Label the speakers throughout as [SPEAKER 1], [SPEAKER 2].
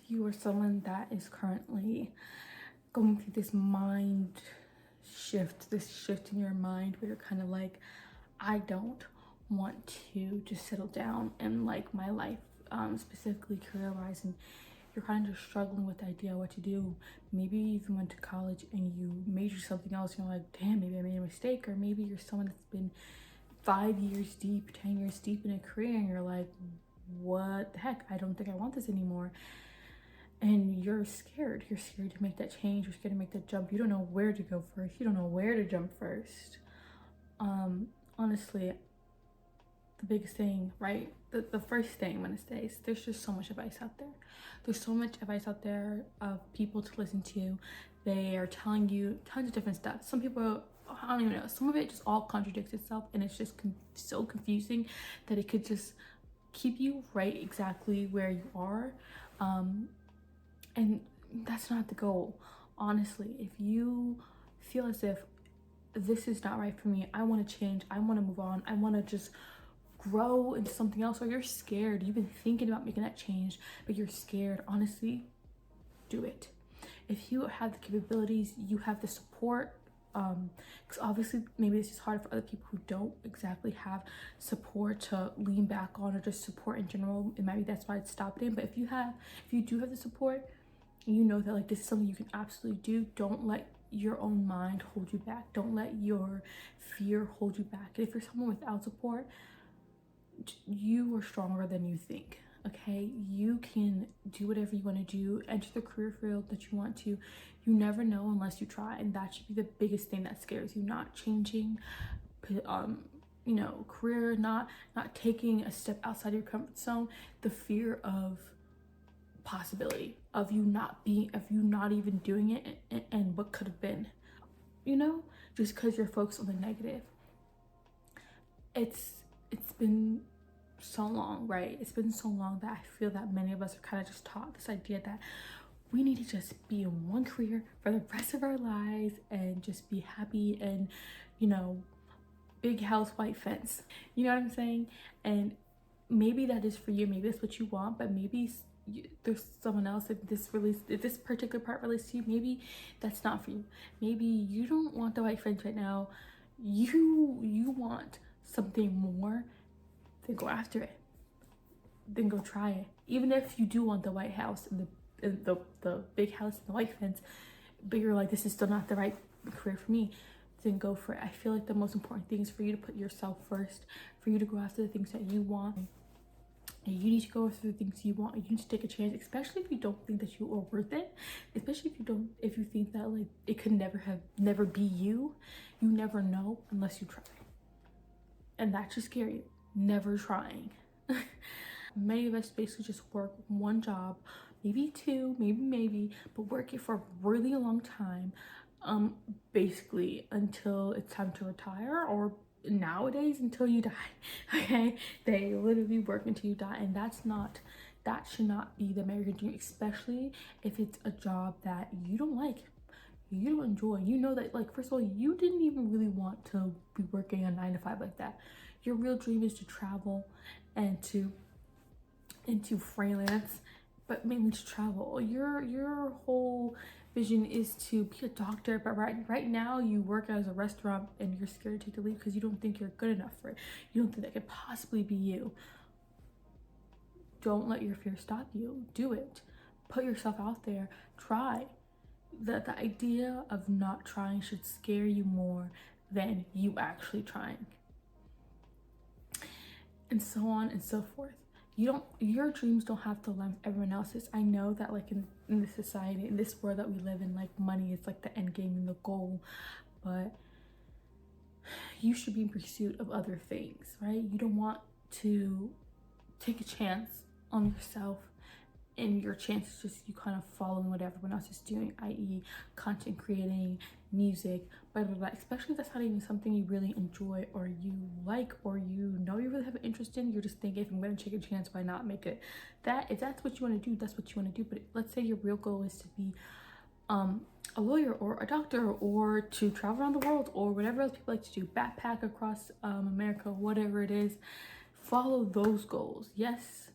[SPEAKER 1] you are someone that is currently going through this mind shift, this shift in your mind where you're kind of like, I don't want to just settle down in like my life, specifically career-wise, and you're kind of just struggling with the idea of what to do. Maybe you even went to college and you majored something else, and you're like, damn, maybe I made a mistake. Or maybe you're someone that's been 5 years deep, 10 years deep in a career, and you're like, what the heck, I don't think I want this anymore. And you're scared to make that change, you're scared to make that jump, you don't know where to go first, you don't know where to jump first. Honestly, the biggest thing, right, the first thing I'm gonna say is there's just so much advice out there. There's so much advice out there of people to listen to. They are telling you tons of different stuff. Some people, I don't even know, some of it just all contradicts itself, and it's just so confusing that it could just keep you right exactly where you are. And that's not the goal. Honestly, if you feel as if this is not right for me, I want to change, I want to move on, I want to just grow into something else, or you're scared, you've been thinking about making that change but you're scared, honestly, do it. If you have the capabilities, you have the support, because obviously maybe it's just hard for other people who don't exactly have support to lean back on, or just support in general, and maybe that's why it's stopping. But if you do have the support, you know that like this is something you can absolutely do. Don't let your own mind hold you back, don't let your fear hold you back. And if you're someone without support, you are stronger than you think. Okay, you can do whatever you want to do, enter the career field that you want to. You never know unless you try, and that should be the biggest thing that scares you. Not changing career, not taking a step outside your comfort zone. The fear of possibility of you not even doing it, and what could have been, just because you're focused on the negative. It's been so long, right? It's been so long that I feel that many of us are kind of just taught this idea that we need to just be in one career for the rest of our lives and just be happy and, big house, white fence. You know what I'm saying? And maybe that is for you, maybe that's what you want, but maybe there's someone else if this particular part relates to you, maybe that's not for you. Maybe you don't want the white fence right now, you want something more. Then go after it, then go try it. Even if you do want the white house and the big house and the white fence, but you're like, this is still not the right career for me, then go for it. I feel like the most important thing is for you to put yourself first, for you to go after the things that you want. And you need to go after the things you want. You need to take a chance, especially if you don't think that you are worth it. Especially if you think that like it could never be you. You never know unless you try. And that should scare you. Never trying. Many of us basically just work one job, maybe two, maybe, but work it for a really long time, basically until it's time to retire, or nowadays until you die. Okay, they literally work until you die, and that should not be the American dream, especially if it's a job that you don't like, you don't enjoy. You know that, like, first of all, you didn't even really want to be working a 9 to 5 like that. Your real dream is to travel and to freelance, but mainly to travel. Your whole vision is to be a doctor, but right now you work as a restaurant and you're scared to take the leap because you don't think you're good enough for it. You don't think that could possibly be you. Don't let your fear stop you. Do it. Put yourself out there. Try. The idea of not trying should scare you more than you actually trying. And so on and so forth. Your dreams don't have to align with everyone else's. I know that like in this society, in this world that we live in, like money is like the end game and the goal, but you should be in pursuit of other things, right? You don't want to take a chance on yourself, and your chance is just you kind of following what everyone else is doing, i.e. content creating, music, blah blah blah. Especially if that's not even something you really enjoy or you like, or you really have an interest in. You're just thinking, if I'm going to take a chance, why not make it? That if that's what you want to do, that's what you want to do. But let's say your real goal is to be a lawyer or a doctor, or to travel around the world, or whatever else people like to do, backpack across America, whatever it is. Follow those goals. Yes,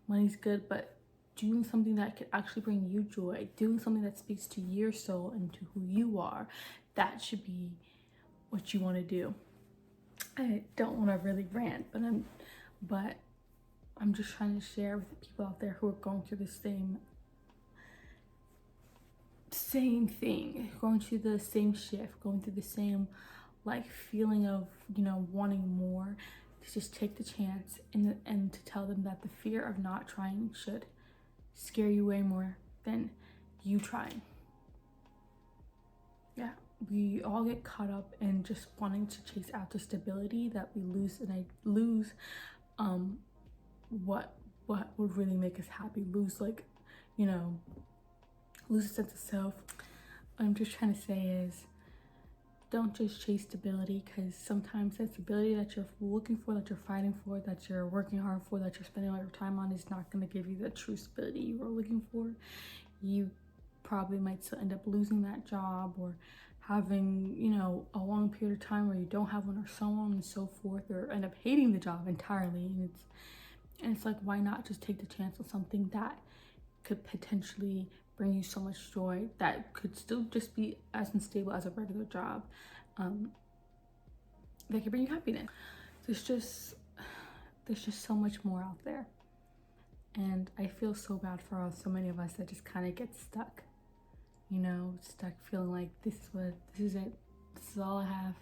[SPEAKER 1] money's good, but doing something that could actually bring you joy, doing something that speaks to your soul and to who you are. That should be what you want to do. I don't want to really rant, but I'm just trying to share with the people out there who are going through the same thing, going through the same shift, going through the same like feeling of, you know, wanting more, to just take the chance and to tell them that the fear of not trying should scare you way more than you trying. Yeah, we all get caught up in just wanting to chase after stability that we lose, and I lose what would really make us happy, lose, like, you know, lose a sense of self. What I'm just trying to say is, don't just chase stability, because sometimes that stability that you're looking for, that you're fighting for, that you're working hard for, that you're spending all your time on, is not going to give you the true stability you were looking for. You probably might still end up losing that job, or having, you know, a long period of time where you don't have one, or so on and so forth, or end up hating the job entirely. And it's like, why not just take the chance on something that could potentially bring you so much joy, that could still just be as unstable as a regular job, that could bring you happiness. There's just so much more out there, and I feel so bad for so many of us that just kind of get stuck, you know, stuck feeling like this is it, this is all I have.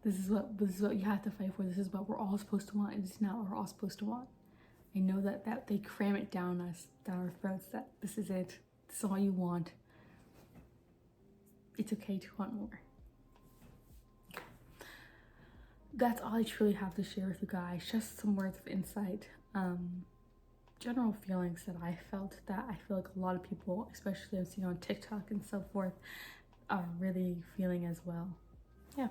[SPEAKER 1] This is what you have to fight for. This is what we're all supposed to want, and it's not what we're all supposed to want. I know that they cram it down our throats, that this is it, this is all you want. It's okay to want more. That's all I truly have to share with you guys. Just some words of insight, general feelings that I felt, that I feel like a lot of people, especially I've seen on TikTok and so forth, are really feeling as well. Yeah.